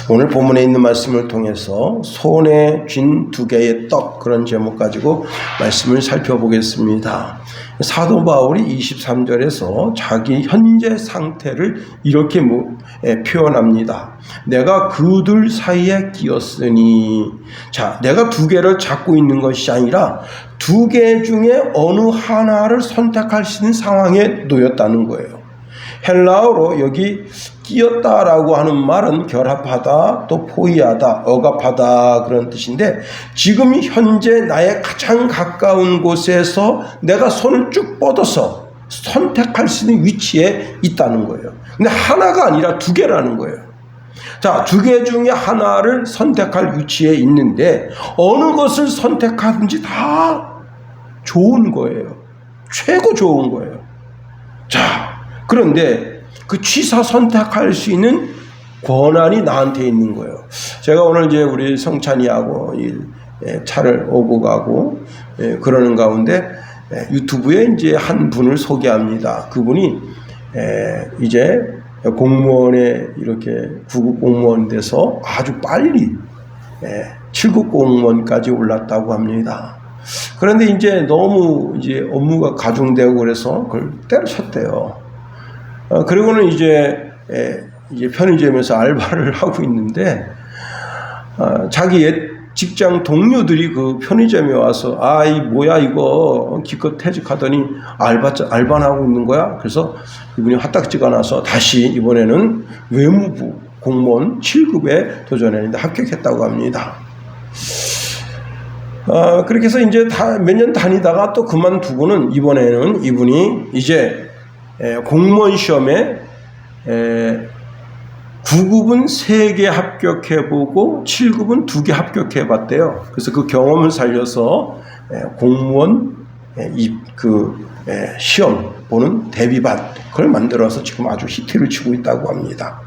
오늘 본문에 있는 말씀을 통해서 손에 쥔 2개의 떡, 그런 제목 가지고 말씀을 살펴보겠습니다. 사도 바울이 23절에서 자기 현재 상태를 이렇게 표현합니다. 내가 그들 사이에 끼었으니, 자, 내가 2개를 잡고 있는 것이 아니라 2개 중에 어느 하나를 선택할 수 있는 상황에 놓였다는 거예요. 헬라어로 여기 끼었다라고 하는 말은 결합하다, 또 포위하다, 억압하다, 그런 뜻인데, 지금 현재 나의 가장 가까운 곳에서 내가 손을 쭉 뻗어서 선택할 수 있는 위치에 있다는 거예요. 근데 하나가 아니라 2개라는 거예요. 자, 2개 중에 하나를 선택할 위치에 있는데 어느 것을 선택하든지 다 좋은 거예요. 최고 좋은 거예요. 자, 그런데 그 취사 선택할 수 있는 권한이 나한테 있는 거예요. 제가 오늘 이제 우리 성찬이하고 차를 오고 가고 그러는 가운데 유튜브에 이제 한 분을 소개합니다. 그분이 이제 공무원에 이렇게 9급 공무원 돼서 아주 빨리 7급 공무원까지 올랐다고 합니다. 그런데 이제 너무 이제 업무가 가중되고 그래서 그걸 때려쳤대요. 그리고는 이제 편의점에서 알바를 하고 있는데, 자기 옛 직장 동료들이 그 편의점에 와서, 이 뭐야 이거 기껏 퇴직하더니 알바나 하고 있는 거야? 그래서 이분이 화딱지가 나서 다시 이번에는 외무부 공무원 7급에 도전했는데 합격했다고 합니다. 그렇게 해서 이제 몇 년 다니다가 또 그만두고는 이번에는 이분이 이제 공무원 시험에 9급은 3개 합격해보고 7급은 2개 합격해봤대요. 그래서 그 경험을 살려서 공무원 시험 보는 대비반, 그걸 만들어서 지금 아주 히트를 치고 있다고 합니다.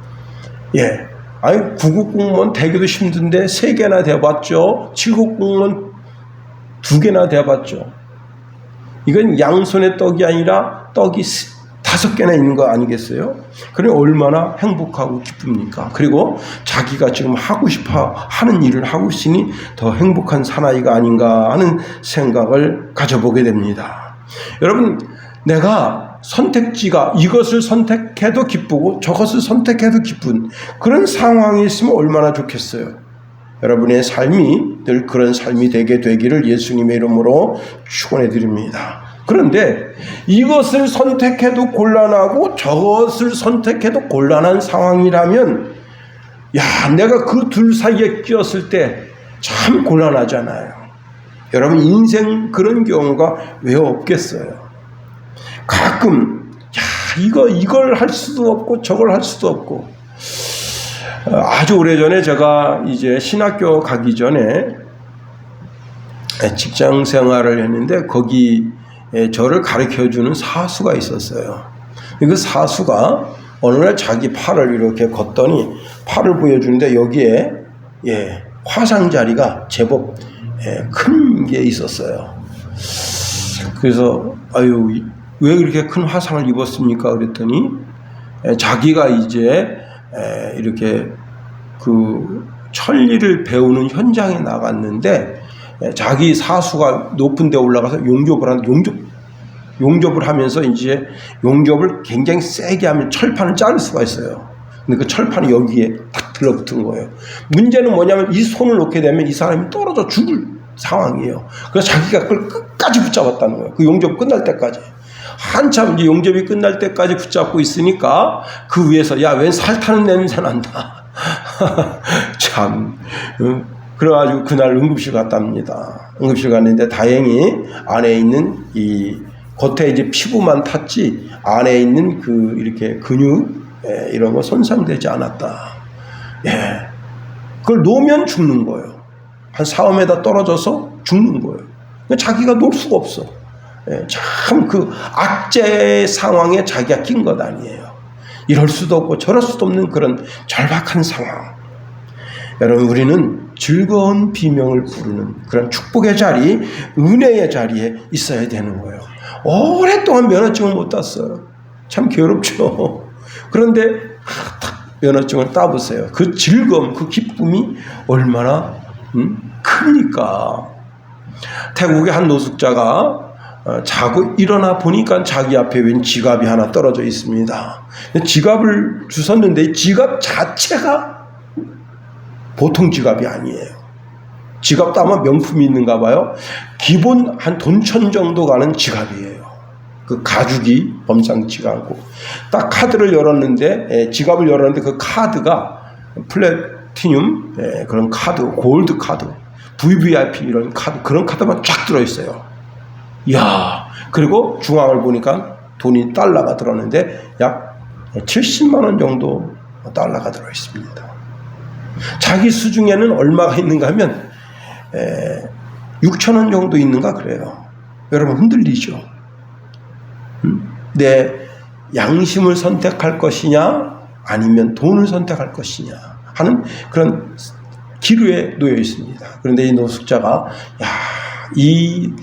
아니 9급 공무원 되기도 힘든데 3개나 돼봤죠. 7급 공무원 2개나 돼봤죠. 이건 양손의 떡이 아니라 떡이 5개나 있는 거 아니겠어요? 그래 얼마나 행복하고 기쁩니까? 그리고 자기가 지금 하고 싶어 하는 일을 하고 있으니 더 행복한 사나이가 아닌가 하는 생각을 가져보게 됩니다. 여러분, 내가 선택지가 이것을 선택해도 기쁘고 저것을 선택해도 기쁜 그런 상황이 있으면 얼마나 좋겠어요. 여러분의 삶이 늘 그런 삶이 되기를 예수님의 이름으로 축원해 드립니다. 그런데 이것을 선택해도 곤란하고 저것을 선택해도 곤란한 상황이라면, 내가 그 둘 사이에 끼었을 때 참 곤란하잖아요. 여러분, 인생 그런 경우가 왜 없겠어요? 가끔 이걸 할 수도 없고 저걸 할 수도 없고. 아주 오래전에 제가 이제 신학교 가기 전에 직장 생활을 했는데 거기 저를 가르쳐주는 사수가 있었어요. 그 사수가 어느 날 자기 팔을 이렇게 걷더니 팔을 보여주는데 여기에 화상 자리가 제법 큰 게 있었어요. 그래서 왜 이렇게 큰 화상을 입었습니까? 그랬더니 자기가 이제 이렇게 그 천리를 배우는 현장에 나갔는데 자기 사수가 높은 데 올라가서 용접을 하면서 이제 용접을 굉장히 세게 하면 철판을 자를 수가 있어요. 근데 그 철판이 여기에 딱 들러붙은 거예요. 문제는 뭐냐면 이 손을 놓게 되면 이 사람이 떨어져 죽을 상황이에요. 그래서 자기가 그걸 끝까지 붙잡았다는 거예요. 그 용접 끝날 때까지. 한참 이제 용접이 끝날 때까지 붙잡고 있으니까 그 위에서 웬 살 타는 냄새 난다. 참. 그래가지고 그날 응급실 갔답니다. 응급실 갔는데 다행히 안에 있는 겉에 이제 피부만 탔지 안에 있는 이렇게 근육 이런 거 손상되지 않았다. 그걸 놓으면 죽는 거예요. 한 4m 떨어져서 죽는 거예요. 자기가 놓을 수가 없어. 참 그 악재 상황에 자기가 낀 것 아니에요. 이럴 수도 없고 저럴 수도 없는 그런 절박한 상황. 여러분, 우리는 즐거운 비명을 부르는 그런 축복의 자리, 은혜의 자리에 있어야 되는 거예요. 오랫동안 면허증을 못 땄어요. 참 괴롭죠. 그런데 면허증을 따보세요. 그 즐거움, 그 기쁨이 얼마나 큽니까? 태국의 한 노숙자가 자고 일어나 보니까 자기 앞에 웬 지갑이 하나 떨어져 있습니다. 지갑을 주웠는데 지갑 자체가 보통 지갑이 아니에요. 지갑도 아마 명품이 있는가 봐요. 기본 한 돈 1,000 정도 가는 지갑이에요. 그 가죽이 범상치가 않고 딱 카드를 열었는데 지갑을 열었는데 그 카드가 플래티늄 그런 카드, 골드 카드, VVIP 이런 카드, 그런 카드만 쫙 들어있어요. 이야, 그리고 중앙을 보니까 돈이 달러가 들었는데 약 70만 원 정도 달러가 들어있습니다. 자기 수중에는 얼마가 있는가 하면 6,000원 정도 있는가 그래요. 여러분 흔들리죠? 내 양심을 선택할 것이냐 아니면 돈을 선택할 것이냐 하는 그런 기로에 놓여 있습니다. 그런데 이 노숙자가 이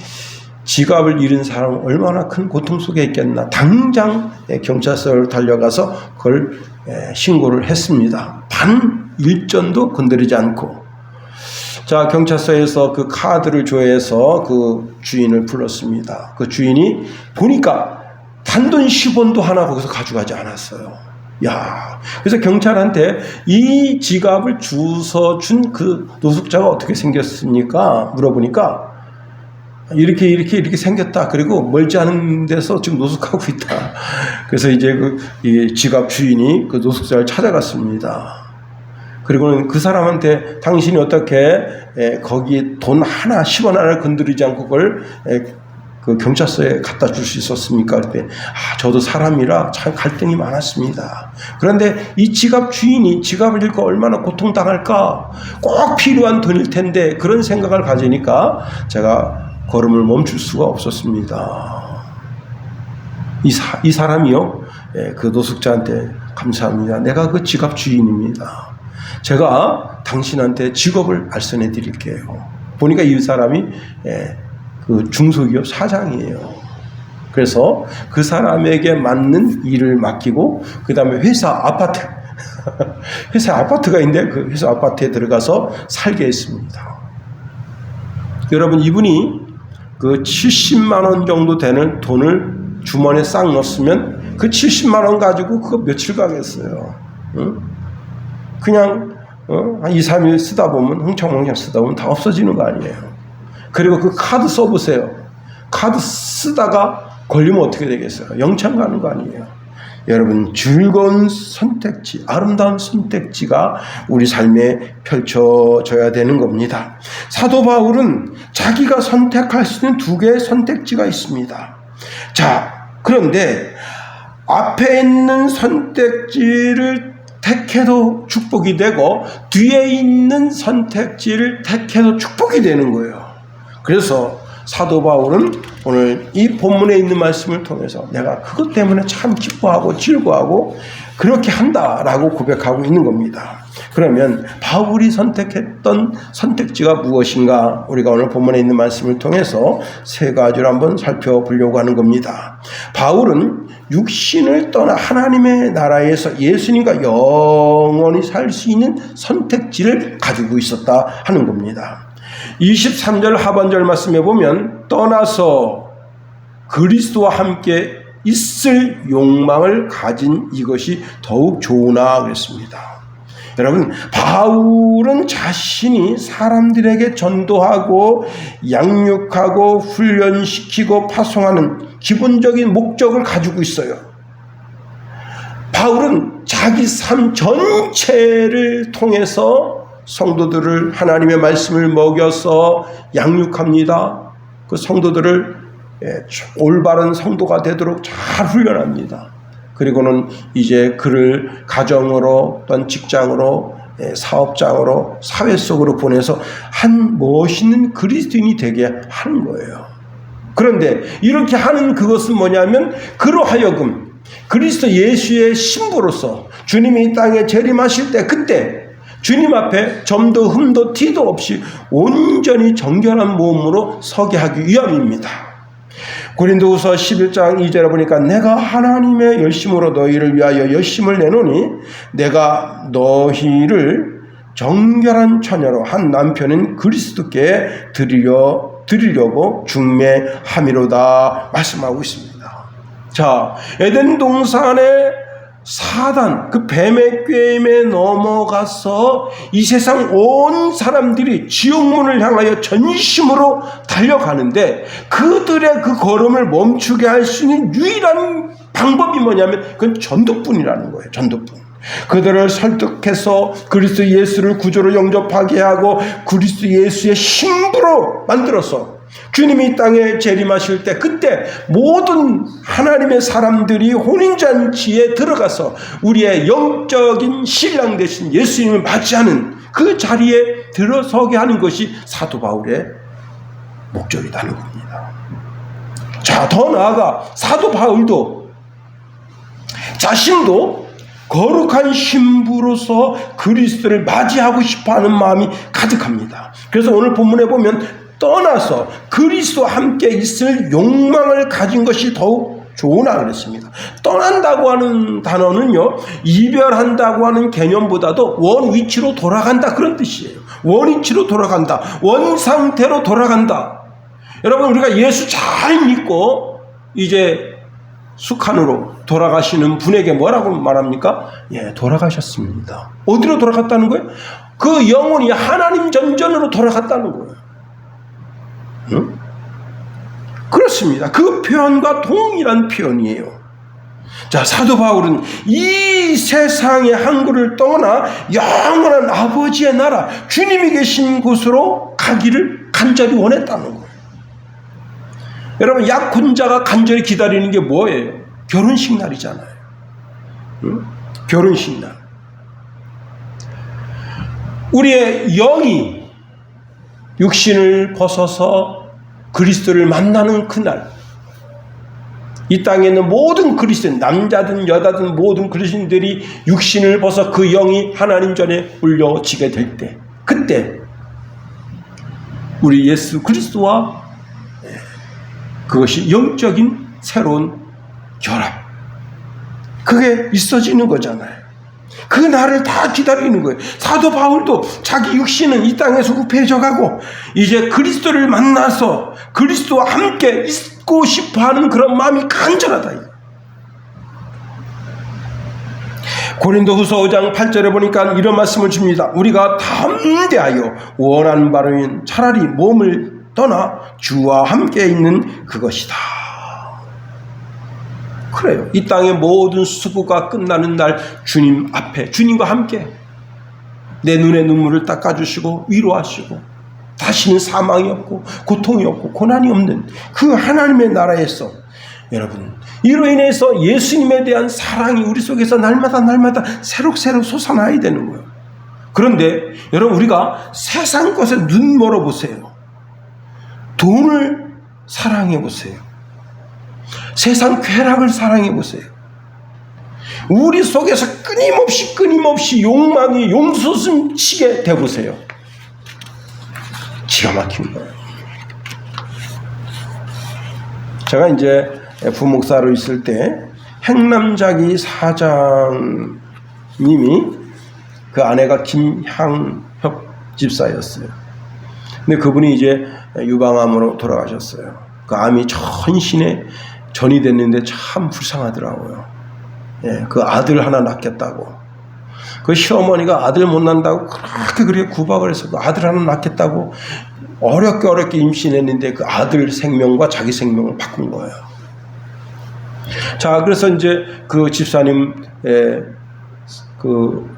지갑을 잃은 사람은 얼마나 큰 고통 속에 있겠나. 당장 경찰서를 달려가서 그걸 신고를 했습니다. 반 일전도 건드리지 않고. 자, 경찰서에서 그 카드를 조회해서 그 주인을 불렀습니다. 그 주인이 보니까 단돈 10원도 하나 거기서 가져가지 않았어요. 야, 그래서 경찰한테 이 지갑을 주워준 그 노숙자가 어떻게 생겼습니까? 물어보니까 이렇게 생겼다. 그리고 멀지 않은 데서 지금 노숙하고 있다. 그래서 이제 이 지갑 주인이 그 노숙자를 찾아갔습니다. 그리고는 그 사람한테 당신이 어떻게 거기 돈 하나 10원 하나를 건드리지 않고 그걸 그 경찰서에 갖다 줄 수 있었습니까? 그때 저도 사람이라 참 갈등이 많았습니다. 그런데 이 지갑 주인이 지갑을 잃고 얼마나 고통당할까? 꼭 필요한 돈일 텐데 그런 생각을 가지니까 제가 걸음을 멈출 수가 없었습니다. 이 사람이요, 그 노숙자한테 감사합니다. 내가 그 지갑 주인입니다. 제가 당신한테 직업을 알선해 드릴게요. 보니까 이 사람이 그 중소기업 사장이에요. 그래서 그 사람에게 맞는 일을 맡기고 그 다음에 회사 아파트 회사 아파트가 있는데 그 회사 아파트에 들어가서 살게 했습니다. 여러분, 이분이 그 70만 원 정도 되는 돈을 주머니에 싹 넣었으면 그 70만 원 가지고 그거 며칠 가겠어요. 응? 그냥 한 2, 3일 쓰다 보면 흥청흥청 쓰다 보면 다 없어지는 거 아니에요. 그리고 그 카드 써보세요. 카드 쓰다가 걸리면 어떻게 되겠어요? 영창 가는 거 아니에요. 여러분, 즐거운 선택지, 아름다운 선택지가 우리 삶에 펼쳐져야 되는 겁니다. 사도 바울은 자기가 선택할 수 있는 2개의 선택지가 있습니다. 자, 그런데 앞에 있는 선택지를 택해도 축복이 되고 뒤에 있는 선택지를 택해도 축복이 되는 거예요. 그래서 사도 바울은 오늘 이 본문에 있는 말씀을 통해서 내가 그것 때문에 참 기뻐하고 즐거워하고 그렇게 한다라고 고백하고 있는 겁니다. 그러면 바울이 선택했던 선택지가 무엇인가? 우리가 오늘 본문에 있는 말씀을 통해서 3가지를 한번 살펴보려고 하는 겁니다. 바울은 육신을 떠나 하나님의 나라에서 예수님과 영원히 살 수 있는 선택지를 가지고 있었다 하는 겁니다. 23절 하반절 말씀에 보면 떠나서 그리스도와 함께 있을 욕망을 가진 이것이 더욱 좋으나 그랬습니다. 여러분, 바울은 자신이 사람들에게 전도하고 양육하고 훈련시키고 파송하는 기본적인 목적을 가지고 있어요. 바울은 자기 삶 전체를 통해서 성도들을 하나님의 말씀을 먹여서 양육합니다. 그 성도들을 올바른 성도가 되도록 잘 훈련합니다. 그리고는 이제 그를 가정으로 또는 직장으로 사업장으로 사회 속으로 보내서 한 멋있는 그리스도인이 되게 하는 거예요. 그런데 이렇게 하는 그것은 뭐냐면 그로 하여금 그리스도 예수의 신부로서 주님이 이 땅에 재림하실 때 그때 주님 앞에 점도 흠도 티도 없이 온전히 정결한 몸으로 서게 하기 위함입니다. 고린도후서 11장 2절에 보니까 내가 하나님의 열심으로 너희를 위하여 열심을 내노니 내가 너희를 정결한 처녀로 한 남편은 그리스도께 드리려고 중매함이로다 말씀하고 있습니다. 자, 에덴 동산에 사단, 그 뱀의 꾀임에 넘어가서 이 세상 온 사람들이 지옥문을 향하여 전심으로 달려가는데 그들의 그 걸음을 멈추게 할 수 있는 유일한 방법이 뭐냐면 그건 전도뿐이라는 거예요. 전도뿐. 그들을 설득해서 그리스도 예수를 구주로 영접하게 하고 그리스도 예수의 신부로 만들어서 주님이 이 땅에 재림하실 때 그때 모든 하나님의 사람들이 혼인잔치에 들어가서 우리의 영적인 신랑 되신 예수님을 맞이하는 그 자리에 들어서게 하는 것이 사도 바울의 목적이라는 겁니다. 자, 더 나아가 사도 바울도 자신도 거룩한 신부로서 그리스도를 맞이하고 싶어하는 마음이 가득합니다. 그래서 오늘 본문에 보면 떠나서 그리스도와 함께 있을 욕망을 가진 것이 더욱 좋으나 그랬습니다. 떠난다고 하는 단어는요, 이별한다고 하는 개념보다도 원위치로 돌아간다 그런 뜻이에요. 원위치로 돌아간다. 원상태로 돌아간다. 여러분, 우리가 예수 잘 믿고 이제 숙한으로 돌아가시는 분에게 뭐라고 말합니까? 예, 돌아가셨습니다. 어디로 돌아갔다는 거예요? 그 영혼이 하나님 전전으로 돌아갔다는 거예요. 응? 그렇습니다. 그 표현과 동일한 표현이에요. 자, 사도 바울은 이 세상의 항구를 떠나 영원한 아버지의 나라, 주님이 계신 곳으로 가기를 간절히 원했다는 거예요. 여러분, 약혼자가 간절히 기다리는 게 뭐예요? 결혼식 날이잖아요. 응? 결혼식 날. 우리의 영이 육신을 벗어서 그리스도를 만나는 그날, 이 땅에 있는 모든 그리스도인, 남자든 여자든 모든 그리스도인들이 육신을 벗어 그 영이 하나님 전에 올려지게 될 때, 그때 우리 예수 그리스도와 그것이 영적인 새로운 결합, 그게 있어지는 거잖아요. 그 날을 다 기다리는 거예요. 사도 바울도 자기 육신은 이 땅에서 후패해져가고 이제 그리스도를 만나서 그리스도와 함께 있고 싶어하는 그런 마음이 간절하다. 고린도후서 5장 8절에 보니까 이런 말씀을 줍니다. 우리가 담대하여 원하는 바로는 차라리 몸을 떠나 주와 함께 있는 그것이다. 그래요. 이 땅의 모든 수고가 끝나는 날 주님 앞에, 주님과 함께 내 눈의 눈물을 닦아주시고 위로하시고 다시는 사망이 없고 고통이 없고 고난이 없는 그 하나님의 나라에서, 여러분, 이로 인해서 예수님에 대한 사랑이 우리 속에서 날마다 새록새록 솟아나야 되는 거예요. 그런데 여러분, 우리가 세상 것에 눈 멀어보세요. 돈을 사랑해보세요. 세상 쾌락을 사랑해보세요. 우리 속에서 끊임없이 욕망이 용솟음치게 돼보세요. 기가 막힌 거예요. 제가 이제 부목사로 있을 때 행남자기 사장님이 그 아내가 김향협 집사였어요. 근데 그분이 이제 유방암으로 돌아가셨어요. 그 암이 전신에 전이 됐는데 참 불쌍하더라고요. 예, 그 아들 하나 낳겠다고. 그 시어머니가 아들 못 낳는다고 그렇게 구박을 해서 그 아들 하나 낳겠다고 어렵게 임신했는데 그 아들 생명과 자기 생명을 바꾼 거예요. 자, 그래서 이제 그 집사님, 그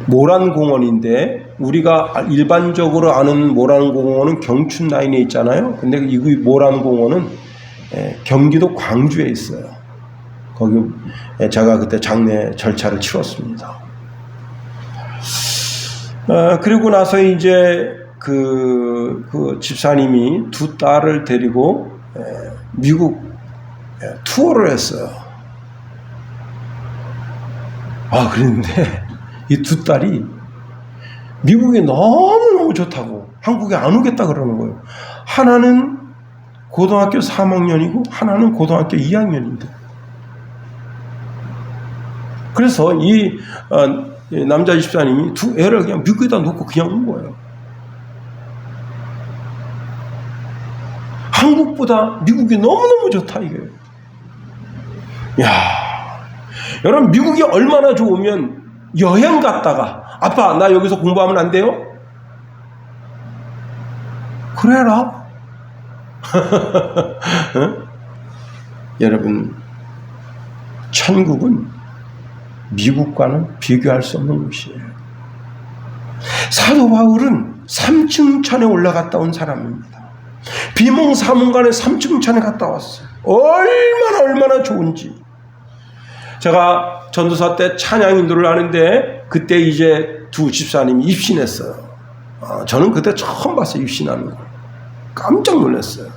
모란공원인데, 우리가 일반적으로 아는 모란공원은 경춘 라인에 있잖아요. 근데 이 모란공원은 경기도 광주에 있어요. 거기 제가 그때 장례 절차를 치렀습니다. 그리고 나서 이제 그 집사님이 두 딸을 데리고 미국 투어를 했어요. 그랬는데 이 두 딸이 미국이 너무너무 좋다고 한국에 안 오겠다 그러는 거예요. 하나는 고등학교 3학년이고 하나는 고등학교 2학년인데. 그래서 이 남자 집사님이 두 애를 그냥 미국에다 놓고 그냥 온 거예요. 한국보다 미국이 너무너무 좋다 이거예요. 야, 여러분 미국이 얼마나 좋으면 여행 갔다가 아빠 나 여기서 공부하면 안 돼요? 그래라. 여러분 천국은 미국과는 비교할 수 없는 곳이에요. 사도 바울은 3층 천에 올라갔다 온 사람입니다. 비몽사몽간에 3층 천에 갔다 왔어요. 얼마나 좋은지. 제가 전도사 때 찬양 인도를 하는데 그때 이제 두 집사님이 입신했어요. 저는 그때 처음 봤어요. 입신하는 거. 깜짝 놀랐어요.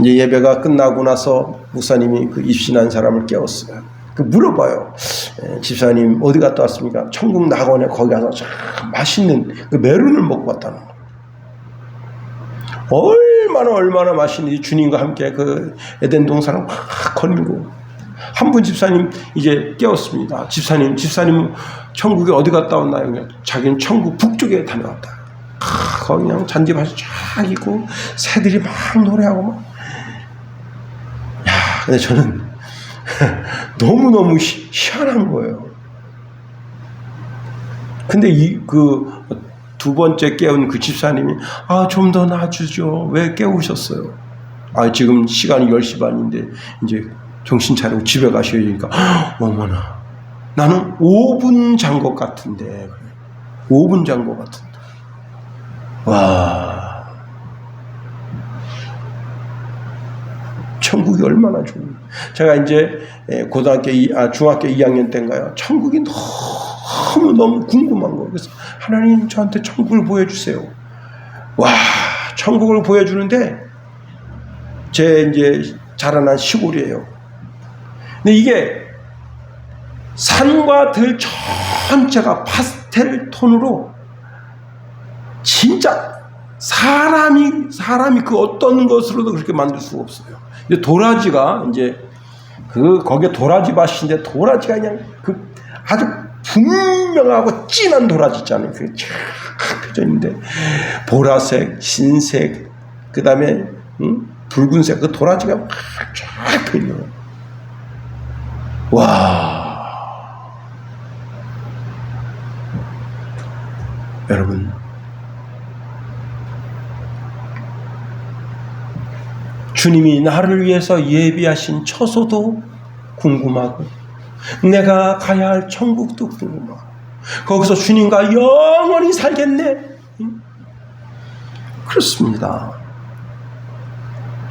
이제 예배가 끝나고 나서 목사님이 그 입신한 사람을 깨웠어요. 그 물어봐요. 집사님 어디 갔다 왔습니까? 천국 낙원에 거기 가서 참 맛있는 그 메론을 먹고 왔다는 거예요. 얼마나 맛있는지 주님과 함께 그 에덴 동산을 막 거닐고 한 분 집사님 이제 깨웠습니다. 집사님 천국에 어디 갔다 왔나요? 자기는 천국 북쪽에 다녀왔다. 거기 그냥 잔디밭이 쫙 있고 새들이 막 노래하고 막. 야, 근데 저는 너무너무 희한한 거예요. 근데 그 두 번째 깨운 그 집사님이 좀 더 놔주죠. 왜 깨우셨어요? 지금 시간이 10시 반인데 이제 정신 차리고 집에 가셔야 되니까 어머나 나는 5분 잔 것 같은데 5분 잔 것 같은데 와 천국이 얼마나 좋은. 제가 이제 중학교 2학년 때인가요? 천국이 너무 궁금한 거예요. 그래서 하나님 저한테 천국을 보여주세요. 와, 천국을 보여주는데 제 이제 자라난 시골이에요. 근데 이게 산과 들 전체가 파스텔 톤으로 진짜 사람이 그 어떤 것으로도 그렇게 만들 수가 없어요. 이제 도라지가 이제 거기에 도라지 밭인데 도라지가 그냥 아주 분명하고 진한 도라지 있잖아요. 그게 쫙 펴져 있는데 보라색, 흰색, 그 다음에 붉은색 그 도라지가 막 쫙 펴 있는 거예요. 와, 여러분 주님이 나를 위해서 예비하신 처소도 궁금하고 내가 가야 할 천국도 궁금하고 거기서 주님과 영원히 살겠네. 그렇습니다.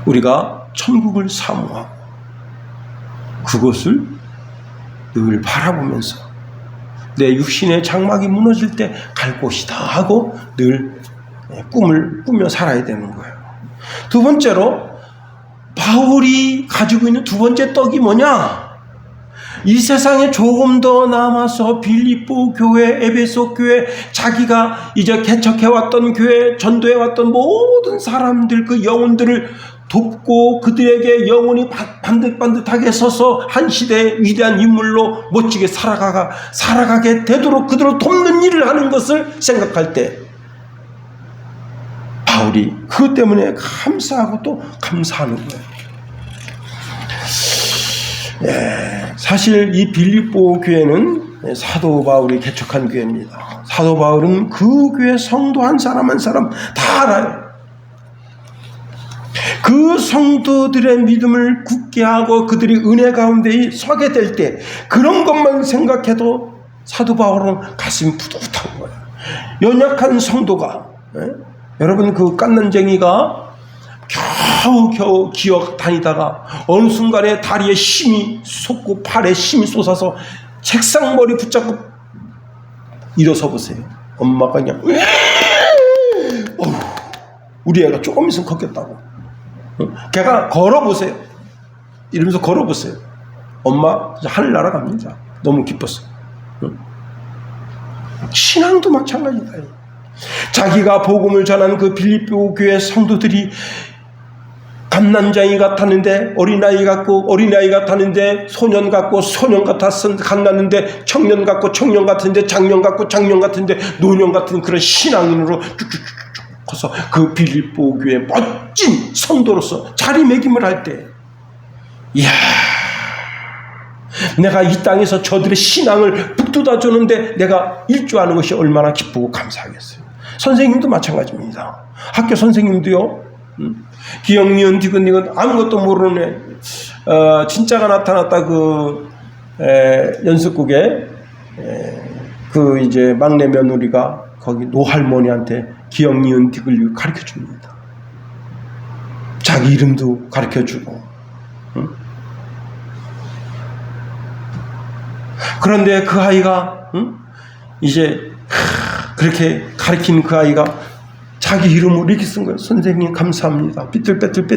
우리가 천국을 사모하고 그것을 늘 바라보면서 내 육신의 장막이 무너질 때 갈 곳이다 하고 늘 꿈을 꾸며 살아야 되는 거예요. 두 번째로 바울이 가지고 있는 두 번째 떡이 뭐냐? 이 세상에 조금 더 남아서 빌립보 교회, 에베소 교회, 자기가 이제 개척해왔던 교회, 전도해왔던 모든 사람들 그 영혼들을 돕고 그들에게 영혼이 반듯반듯하게 서서 한 시대의 위대한 인물로 멋지게 살아가게 되도록 그들을 돕는 일을 하는 것을 생각할 때 바울이 그것 때문에 감사하고 또 감사하는 거예요. 사실 이 빌립보 교회는 사도 바울이 개척한 교회입니다. 사도 바울은 그 교회 성도 한 사람 한 사람 다 알아요. 그 성도들의 믿음을 굳게 하고 그들이 은혜 가운데 서게 될 때 그런 것만 생각해도 사도 바울은 가슴이 뿌듯한 거예요. 연약한 성도가 여러분 그 깐난쟁이가 겨우 기어 다니다가 어느 순간에 다리에 힘이 솟고 팔에 힘이 솟아서 책상 머리 붙잡고 일어서 보세요. 엄마가 그냥 우리 애가 조금 있으면 걷겠다고. 걔가 걸어보세요. 이러면서 걸어보세요. 엄마 하늘 날아갑니다. 너무 기뻤어요. 신앙도 마찬가지다. 자기가 복음을 전한 그 빌립보 교회 성도들이 갓난장이 같았는데 어린아이 같았는데 소년 같고 소년 같았는데 청년 같고 청년 같은데 장년 같고 장년 같은데 노년 같은 그런 신앙인으로 쭉쭉쭉쭉 커서 그 빌립보 교회 멋진 성도로서 자리매김을 할 때, 이야, 내가 이 땅에서 저들의 신앙을 북돋아 주는데 내가 일조하는 것이 얼마나 기쁘고 감사하겠어요. 선생님도 마찬가지입니다. 학교 선생님도요, 기억, 니은, 디귿, 니은 아무것도 모르는 진짜가 나타났다. 연습국에 그 이제 막내 며느리가 거기 노할머니한테 기억, 니은, 디귿 가르쳐 줍니다. 자기 이름도 가르쳐 주고. 그런데 그 아이가 이제 그렇게 가르친 그 아이가 자기 이름으로 이렇게 쓴 거예요. 선생님 감사합니다. 삐뚤빼뚤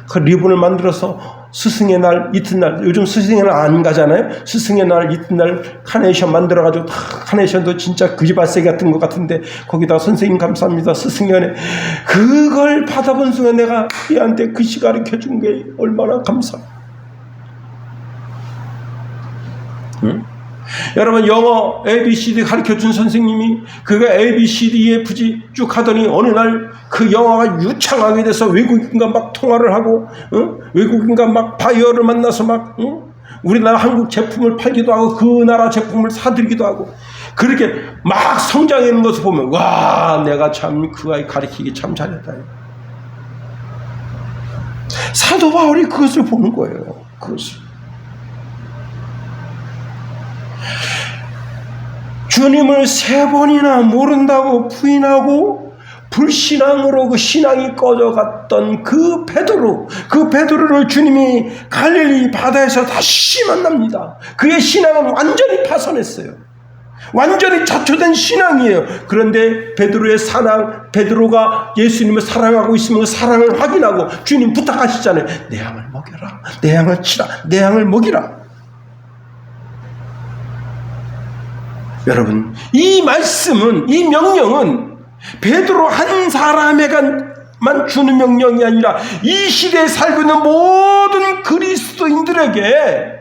그 리본을 만들어서 스승의 날 이튿날, 요즘 스승의 날 안 가잖아요. 스승의 날 이튿날 카네이션 만들어가지고 카네이션도 진짜 그지바세기 같은 것 같은데 거기다 선생님 감사합니다. 스승의 은혜, 그걸 받아본 순간 내가 얘한테 글씨 가르쳐준 게 얼마나 감사. 응? 여러분, 영어 ABCD 가르쳐준 선생님이 그가 ABCDEFG 쭉 하더니 어느 날 그 영어가 유창하게 돼서 외국인과 막 통화를 하고, 외국인과 막 바이어를 만나서 막, 우리나라 한국 제품을 팔기도 하고 그 나라 제품을 사들이기도 하고, 그렇게 막 성장하는 것을 보면, 와, 내가 참 그 아이 가르치기 참 잘했다. 사도 바울이 그것을 보는 거예요. 그것을. 주님을 3번이나 모른다고 부인하고 불신앙으로 그 신앙이 꺼져갔던 그 베드로를 주님이 갈릴리 바다에서 다시 만납니다. 그의 신앙은 완전히 파손했어요. 완전히 자초된 신앙이에요. 그런데 베드로의 베드로가 예수님을 사랑하고 있으면 그 사랑을 확인하고 주님 부탁하시잖아요. 내 양을 먹여라, 내 양을 치라, 내 양을 먹이라. 여러분, 이 말씀은, 이 명령은 베드로 한 사람에게만 주는 명령이 아니라 이 시대에 살고 있는 모든 그리스도인들에게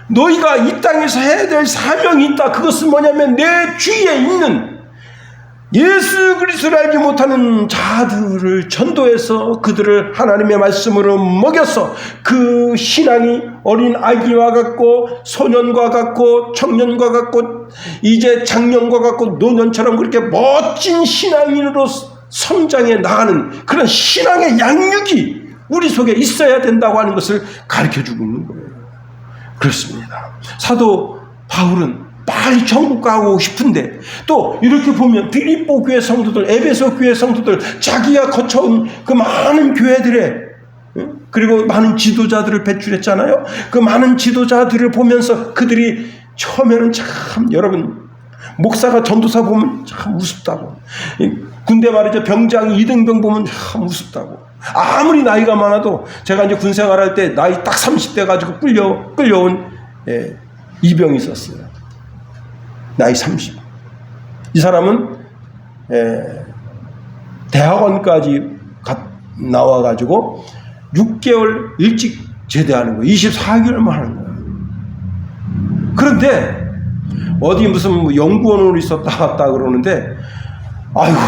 너희가 이 땅에서 해야 될 사명이 있다. 그것은 뭐냐면 내 주위에 있는 예수 그리스도를 알지 못하는 자들을 전도해서 그들을 하나님의 말씀으로 먹여서 그 신앙이 어린 아기와 같고 소년과 같고 청년과 같고 이제 장년과 같고 노년처럼 그렇게 멋진 신앙인으로 성장해 나가는 그런 신앙의 양육이 우리 속에 있어야 된다고 하는 것을 가르쳐주고 있는 거예요. 그렇습니다. 사도 바울은 빨리 천국 가고 싶은데 또 이렇게 보면 빌립보 교회 성도들, 에베소 교회 성도들, 자기가 거쳐온 그 많은 교회들의, 그리고 많은 지도자들을 배출했잖아요. 그 많은 지도자들을 보면서 그들이 처음에는 참, 여러분, 목사가 전도사 보면 참 우습다고, 군대 말이죠, 병장이 이등병 보면 참 우습다고. 아무리 나이가 많아도, 제가 이제 군 생활할 때 나이 딱 30대 가지고 끌려온 이병이 있었어요. 나이 30. 이 사람은 대학원까지 나와가지고 6개월 일찍 제대하는 거예요. 24개월만 하는 거예요. 그런데 어디 무슨 연구원으로 있었다 갔다 그러는데, 아이고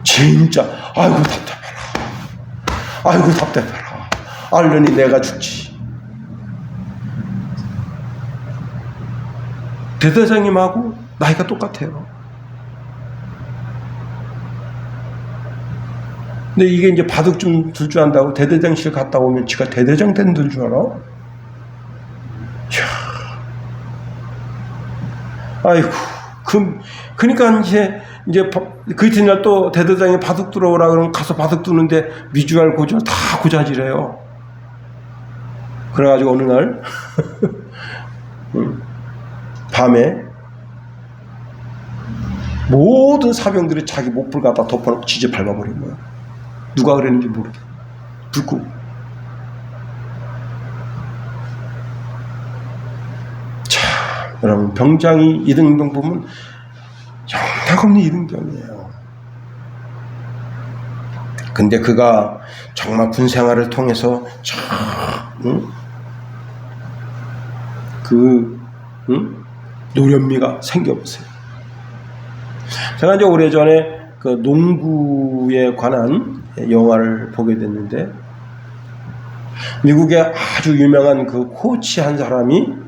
진짜 아이고 답답해라, 아이고 답답해라, 알려니 내가 죽지. 대대장님하고 나이가 똑같아요. 근데 이게 이제 바둑 좀 둘 줄 안다고 대대장실 갔다 오면 지가 대대장 된 줄 알아? 이야. 아이고, 그러니까 이제 그 이튿날 또 대대장이 바둑 들어오라 그러면 가서 바둑 두는데 미주알 고주알 다 고자질해요. 그래가지고 어느 날 밤에 모든 사병들이 자기 목불 갖다 덮어놓고 지지 밟아버린 거야. 누가 그랬는지 모르게. 불고. 자, 여러분, 병장이 이등병 보면 격없는 이등병이에요. 근데 그가 정말 군 생활을 통해서 노련미가 생겨보세요. 제가 이제 오래전에 그 농구에 관한 영화를 보게 됐는데, 미국의 아주 유명한 그 코치 한 사람이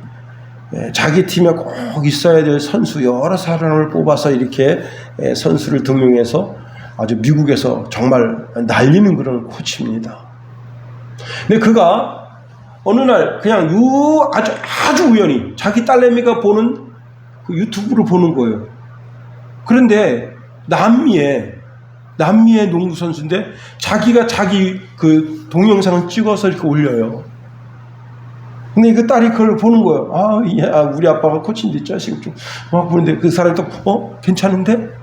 자기 팀에 꼭 있어야 될 선수 여러 사람을 뽑아서 이렇게 선수를 등용해서 아주 미국에서 정말 날리는 그런 코치입니다. 근데 그가 어느 날 그냥 아주 우연히 자기 딸내미가 보는 그 유튜브를 보는 거예요. 그런데 남미의 농구 선수인데 자기가 자기 그 동영상을 찍어서 이렇게 올려요. 근데 그 딸이 그걸 보는 거예요. 우리 아빠가 코치인데 자식을 좀 보는데 그 사람이 또 괜찮은데?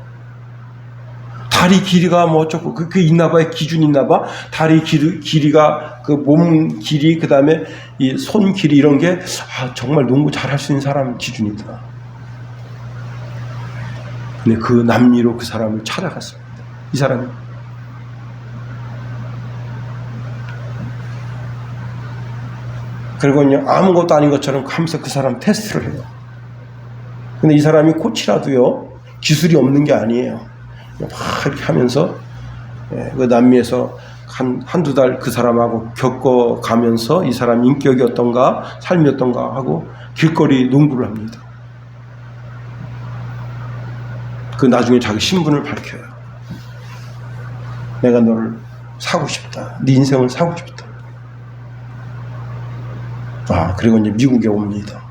다리 길이가 뭐 어쩌고 그게 있나봐요. 기준이 있나봐. 다리 길이가 그 몸 길이 그 다음에 이 손 길이 이런 게 정말 농구 잘할 수 있는 사람 기준이다. 근데 그 남미로 그 사람을 찾아갔습니다. 이 사람이. 그리고요 아무것도 아닌 것처럼 하면서 그 사람 테스트를 해요. 근데 이 사람이 코치라도요 기술이 없는 게 아니에요. 막 이렇게 하면서 그 남미에서 한두 달 그 사람하고 겪어가면서 이 사람 인격이 어떤가 삶이 어떤가 하고 길거리 농구를 합니다. 그 나중에 자기 신분을 밝혀요. 내가 너를 사고 싶다. 네 인생을 사고 싶다. 그리고 이제 미국에 옵니다.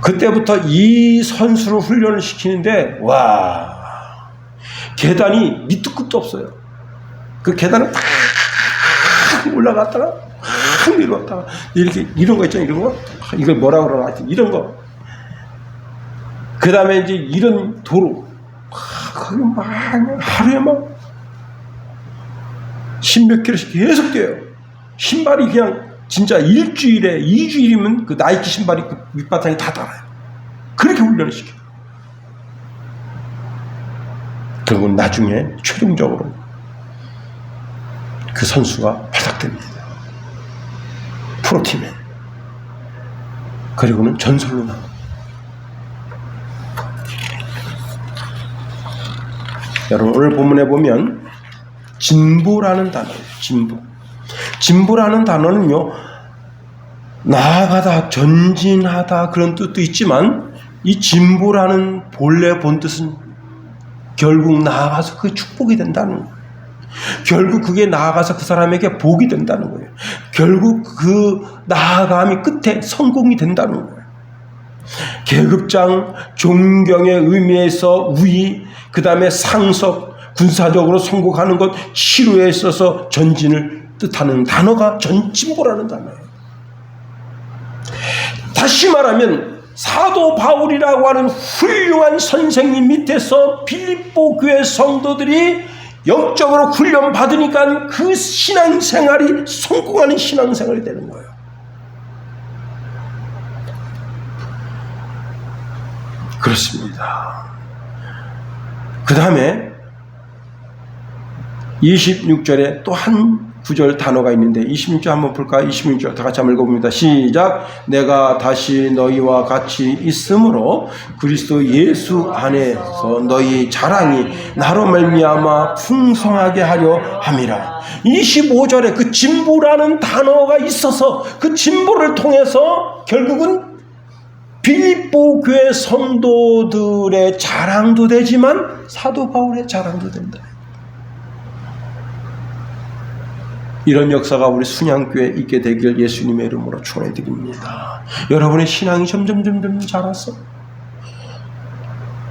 그때부터 이 선수를 훈련을 시키는데 계단이 밑도 끝도 없어요. 그 계단을 팍 올라갔다가 팍 내려왔다가 이렇게 이런 거 있잖아요. 이런 거 이걸 뭐라 그러나 하여튼 이런 거. 그 다음에 이제 이런 도로 거기 막 하루에 막 10몇 킬로씩 계속 뛰어요. 신발이 그냥 진짜 일주일에 2주일이면 그 나이키 신발이 그 밑바탕이 다 달아요. 그렇게 훈련을 시켜요. 결국은 나중에 최종적으로 그 선수가 발탁됩니다. 프로팀에. 그리고는 전설로 나옵니다. 여러분 오늘 본문에 보면 진보라는 단어예요. 진보라는 단어는요 나아가다 전진하다 그런 뜻도 있지만 이 진보라는 본래 본뜻은 결국 나아가서 그게 축복이 된다는 거예요. 결국 그게 나아가서 그 사람에게 복이 된다는 거예요. 결국 그 나아감이 끝에 성공이 된다는 거예요. 계급장 존경의 의미에서 우위, 그 다음에 상석, 군사적으로 성공하는 것, 치료에 있어서 전진을 뜻하는 단어가 진보라는 단어예요. 다시 말하면 사도 바울이라고 하는 훌륭한 선생님 밑에서 빌립보 교회 성도들이 영적으로 훈련 받으니까 그 신앙생활이 성공하는 신앙생활이 되는 거예요. 그렇습니다. 그 다음에 26절에 또 한 구절 단어가 있는데 26절 한번 볼까요? 26절 다 같이 한번 읽어봅니다. 시작. 내가 다시 너희와 같이 있으므로 그리스도 예수 안에서 너희 자랑이 나로 말미암아 풍성하게 하려 함이라. 25절에 그 진보라는 단어가 있어서 그 진보를 통해서 결국은 빌립보 교회 성도들의 자랑도 되지만 사도 바울의 자랑도 된다. 이런 역사가 우리 순양교회에 있게 되길 예수님의 이름으로 축원해드립니다. 여러분의 신앙이 점점 자라서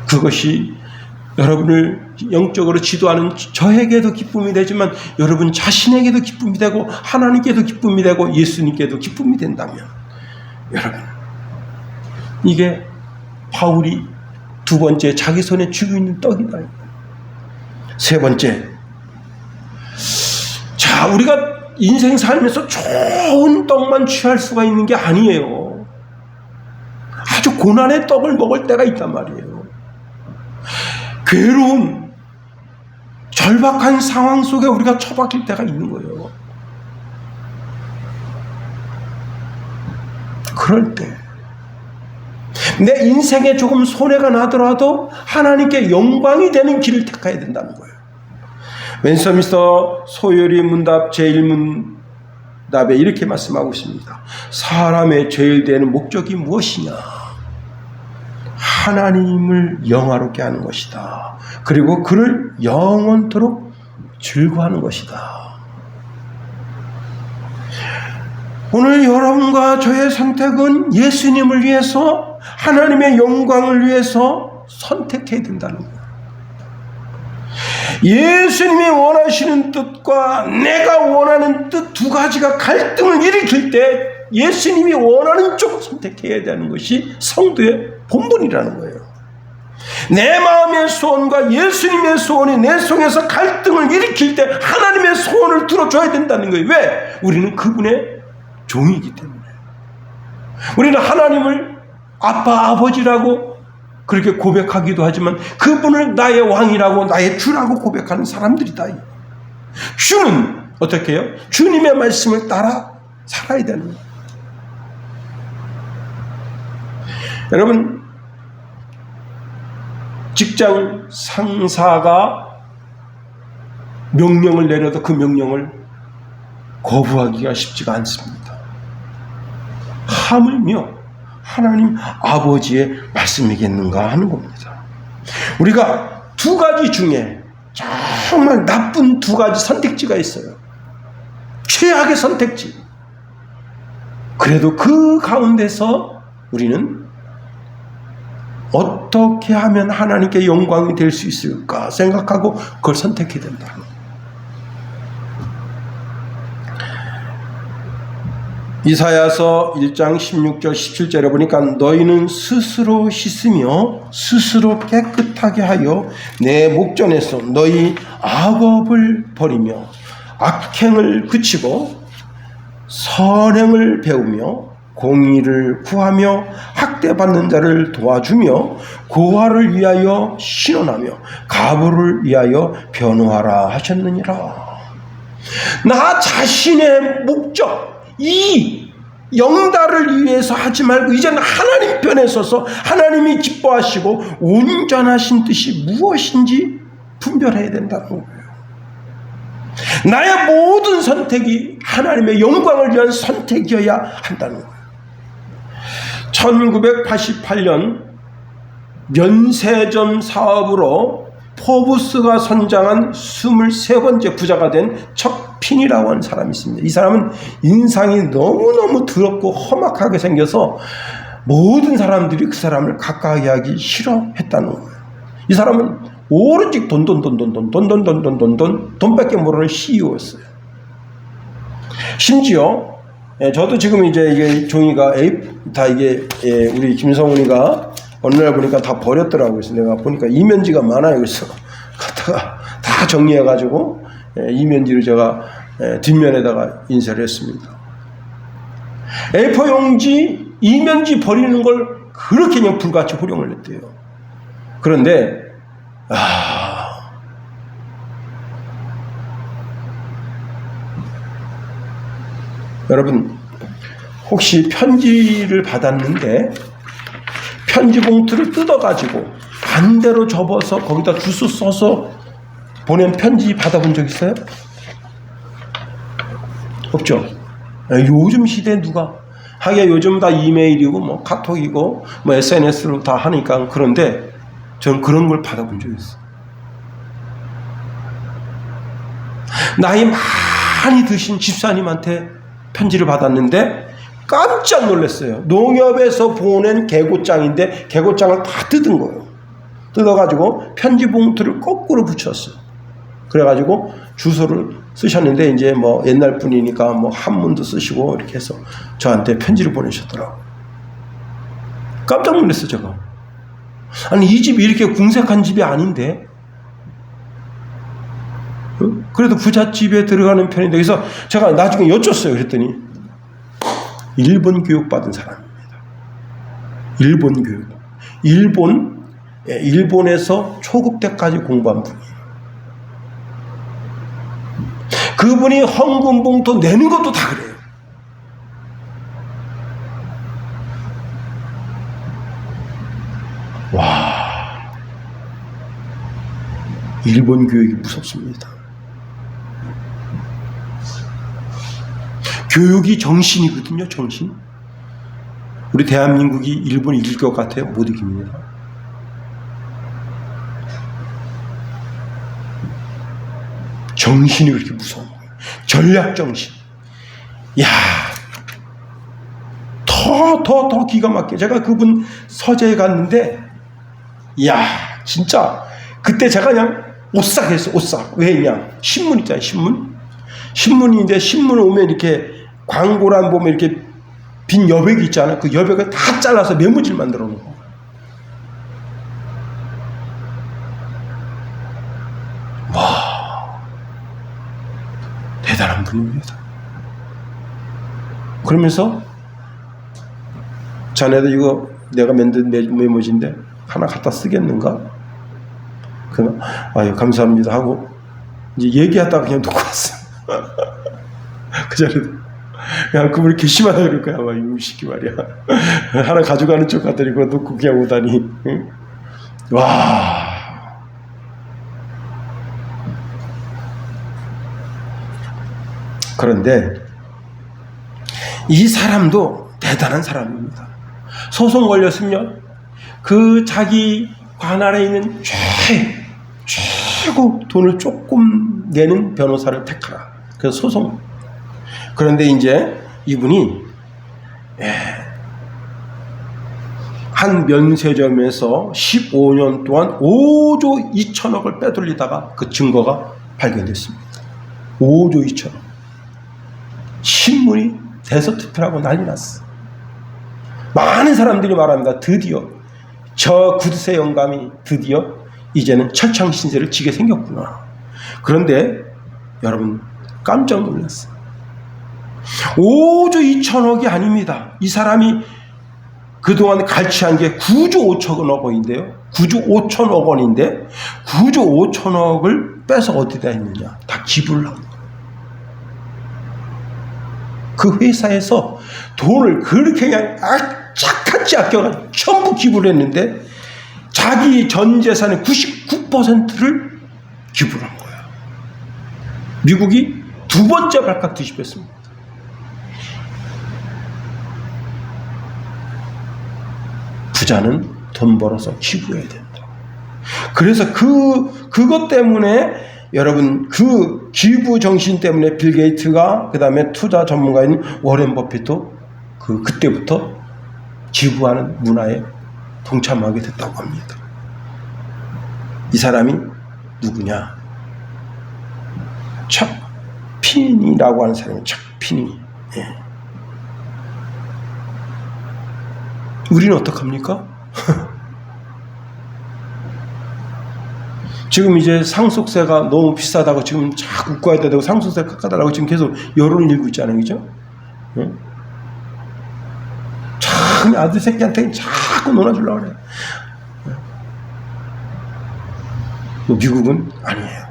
그것이 여러분을 영적으로 지도하는 저에게도 기쁨이 되지만 여러분 자신에게도 기쁨이 되고 하나님께도 기쁨이 되고 예수님께도 기쁨이 된다면 여러분 이게 바울이 두 번째 자기 손에 쥐고 있는 떡이다. 세 번째, 자 우리가 인생 살면서 좋은 떡만 취할 수가 있는 게 아니에요. 아주 고난의 떡을 먹을 때가 있단 말이에요. 괴로운 절박한 상황 속에 우리가 처박힐 때가 있는 거예요. 그럴 때 내 인생에 조금 손해가 나더라도 하나님께 영광이 되는 길을 택해야 된다는 거예요. 왼서미스터 소요리 문답 제1문답에 이렇게 말씀하고 있습니다. 사람의 제일 되는 목적이 무엇이냐? 하나님을 영화롭게 하는 것이다. 그리고 그를 영원토록 즐거워하는 것이다. 오늘 여러분과 저의 선택은 예수님을 위해서, 하나님의 영광을 위해서 선택해야 된다는 거예요. 예수님이 원하시는 뜻과 내가 원하는 뜻 두 가지가 갈등을 일으킬 때 예수님이 원하는 쪽을 선택해야 되는 것이 성도의 본분이라는 거예요. 내 마음의 소원과 예수님의 소원이 내 속에서 갈등을 일으킬 때 하나님의 소원을 들어줘야 된다는 거예요. 왜? 우리는 그분의 종이기 때문에. 우리는 하나님을 아빠, 아버지라고 그렇게 고백하기도 하지만 그분을 나의 왕이라고, 나의 주라고 고백하는 사람들이다. 주는 어떻게 해요? 주님의 말씀을 따라 살아야 되는 거예요. 여러분, 직장 상사가 명령을 내려도 그 명령을 거부하기가 쉽지가 않습니다. 하물며 하나님 아버지의 말씀이겠는가 하는 겁니다. 우리가 두 가지 중에 정말 나쁜 두 가지 선택지가 있어요. 최악의 선택지. 그래도 그 가운데서 우리는 어떻게 하면 하나님께 영광이 될 수 있을까 생각하고 그걸 선택해야 된다. 이사야서 1장 16절 17절에 보니까 너희는 스스로 씻으며 스스로 깨끗하게 하여 내 목전에서 너희 악업을 버리며 악행을 그치고 선행을 배우며 공의를 구하며 학대받는 자를 도와주며 고아를 위하여 신원하며 가부를 위하여 변호하라 하셨느니라. 나 자신의 목적, 이 영달을 위해서 하지 말고 이제는 하나님 편에 서서 하나님이 기뻐하시고 온전하신 뜻이 무엇인지 분별해야 된다는 거예요. 나의 모든 선택이 하나님의 영광을 위한 선택이어야 한다는 거예요. 1988년 면세점 사업으로 포브스가 선정한 23번째 부자가 된 척 핀이라고 하는 사람이 있습니다. 이 사람은 인상이 너무너무 더럽고 험악하게 생겨서 모든 사람들이 그 사람을 가까이 하기 싫어했다는 거예요. 이 사람은 오로지 돈밖에 모르는 CEO였어요. 심지어 저도 지금 이제 이게 종이가 다 이게 우리 김성훈이가 어느 날 보니까 다 버렸더라고요. 그래서 내가 보니까 이면지가 많아요. 그래서 갖다가 다 정리해가지고 이면지를 제가 뒷면에다가 인쇄를 했습니다. A4 용지 이면지 버리는 걸 그렇게 그냥 불같이 호령을 했대요. 그런데 여러분, 혹시 편지를 받았는데 편지 봉투를 뜯어가지고 반대로 접어서 거기다 주소 써서 보낸 편지 받아본 적 있어요? 없죠? 요즘 시대에 누가 하기야 요즘 다 이메일이고 뭐 카톡이고 뭐 SNS로 다 하니까. 그런데 저는 그런 걸 받아본 적이 있어요. 나이 많이 드신 집사님한테 편지를 받았는데 깜짝 놀랐어요. 농협에서 보낸 개고장인데 개고장을 다 뜯은 거예요. 뜯어가지고 편지 봉투를 거꾸로 붙였어요. 그래가지고 주소를 쓰셨는데 이제 뭐 옛날 분이니까 뭐 한문도 쓰시고 이렇게 해서 저한테 편지를 보내셨더라고요. 깜짝 놀랐어요, 제가. 아니, 이 집이 이렇게 궁색한 집이 아닌데, 그래도 부잣집에 들어가는 편인데, 그래서 제가 나중에 여쭸어요. 그랬더니 일본 교육 받은 사람입니다. 일본 교육. 일본 일본에서 초급 때까지 공부한 분이에요. 그분이 헌금 봉투 내는 것도 다 그래요. 와, 일본 교육이 무섭습니다. 교육이 정신이거든요, 정신. 우리 대한민국이 일본을 이길 것 같아요? 못 이깁니다. 정신이 그렇게 무서운 거예요. 전략 정신. 야, 더 기가 막혀. 제가 그분 서재에 갔는데, 야, 진짜 그때 제가 그냥 오싹했어, 오싹. 왜냐? 신문 있잖아요, 신문. 신문인데 신문 오면 이렇게 광고란 보면 이렇게 빈 여백이 있잖아요. 그 여백을 다 잘라서 메모지를 만들어 놓고. 와, 대단한 분입니다. 그러면서 자네도 이거 내가 만든 메모지인데 하나 갖다 쓰겠는가? 그러면 아유 감사합니다 하고 이제 얘기하다가 그냥 놓고 왔어. 그 자리도 그냥 그분이 괘씸하다 그럴 거야 아마 이 시키 말이야. 하나 가져가는 척 하더니 그거 놓고 그냥 오다니. 응? 와. 그런데 이 사람도 대단한 사람입니다. 소송 걸렸으면 그 자기 관할에 있는 최고 돈을 조금 내는 변호사를 택하라. 그래서 소송. 그런데 이제 이분이 한 면세점에서 15년 동안 5조 2천억을 빼돌리다가 그 증거가 발견됐습니다. 5조 2천억. 신문이 대서특필하고 난리 났어. 많은 사람들이 말합니다. 드디어 저 구두쇠 영감이 드디어 이제는 철창신세를 지게 생겼구나. 그런데 여러분 깜짝 놀랐어요. 5조 2천억이 아닙니다. 이 사람이 그동안 갈취한 게 9조 5천억 원인데요. 9조 5천억 원인데 9조 5천억을 빼서 어디다 했느냐. 다 기부를 한 거예요. 그 회사에서 돈을 그렇게 그냥 악착같이 아껴가지고 전부 기부를 했는데 자기 전 재산의 99%를 기부를 한 거예요. 미국이 두 번째 발칵 뒤집혔습니다. 부자는 돈 벌어서 기부해야 된다. 그래서 그것 때문에 여러분 그 기부 정신 때문에 빌 게이츠가 그 다음에 투자 전문가인 워렌 버핏도 그때부터 기부하는 문화에 동참하게 됐다고 합니다. 이 사람이 누구냐? 척 피니라고 하는 사람이 척 피니. 예. 우리는 어떡합니까? 지금 이제 상속세가 너무 비싸다고 지금 자꾸 국가에 대고 상속세 깎아달라고 지금 계속 여론을 일고 있잖아요. 그죠? 예? 참 아들 새끼한테 자꾸 놀아주려고 그래. 미국은 아니에요.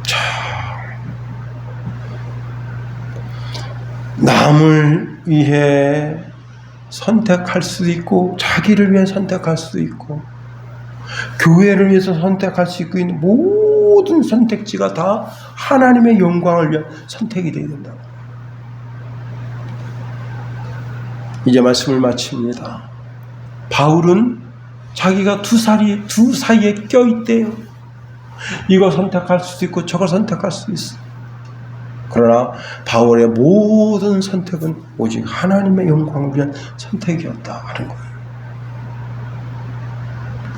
자, 남을 위해 선택할 수도 있고 자기를 위해 선택할 수도 있고 교회를 위해서 선택할 수 있고 있는 모든 선택지가 다 하나님의 영광을 위한 선택이 되어야 된다. 이제 말씀을 마칩니다. 바울은 자기가 두 사이에 껴있대요. 이거 선택할 수도 있고 저거 선택할 수도 있어. 그러나 바울의 모든 선택은 오직 하나님의 영광을 위한 선택이었다 하는 거예요.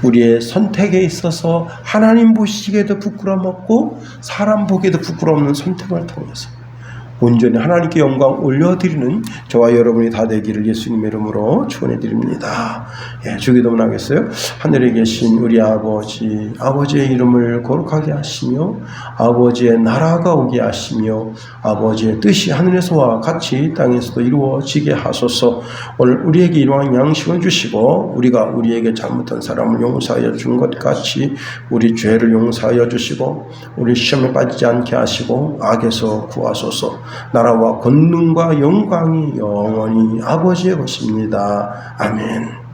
우리의 선택에 있어서 하나님 보시기에도 부끄러움 없고 사람 보기에도 부끄러움 없는 선택을 통해서 온전히 하나님께 영광 올려드리는 저와 여러분이 다 되기를 예수님의 이름으로 축원해드립니다. 예, 주기도문 하겠어요? 하늘에 계신 우리 아버지의 이름을 거룩하게 하시며 아버지의 나라가 오게 하시며 아버지의 뜻이 하늘에서와 같이 땅에서도 이루어지게 하소서. 오늘 우리에게 이러한 양식을 주시고 우리가 우리에게 잘못한 사람을 용서하여 준 것 같이 우리 죄를 용서하여 주시고 우리 시험에 빠지지 않게 하시고 악에서 구하소서. 나라와 권능과 영광이 영원히 아버지의 것입니다. 아멘.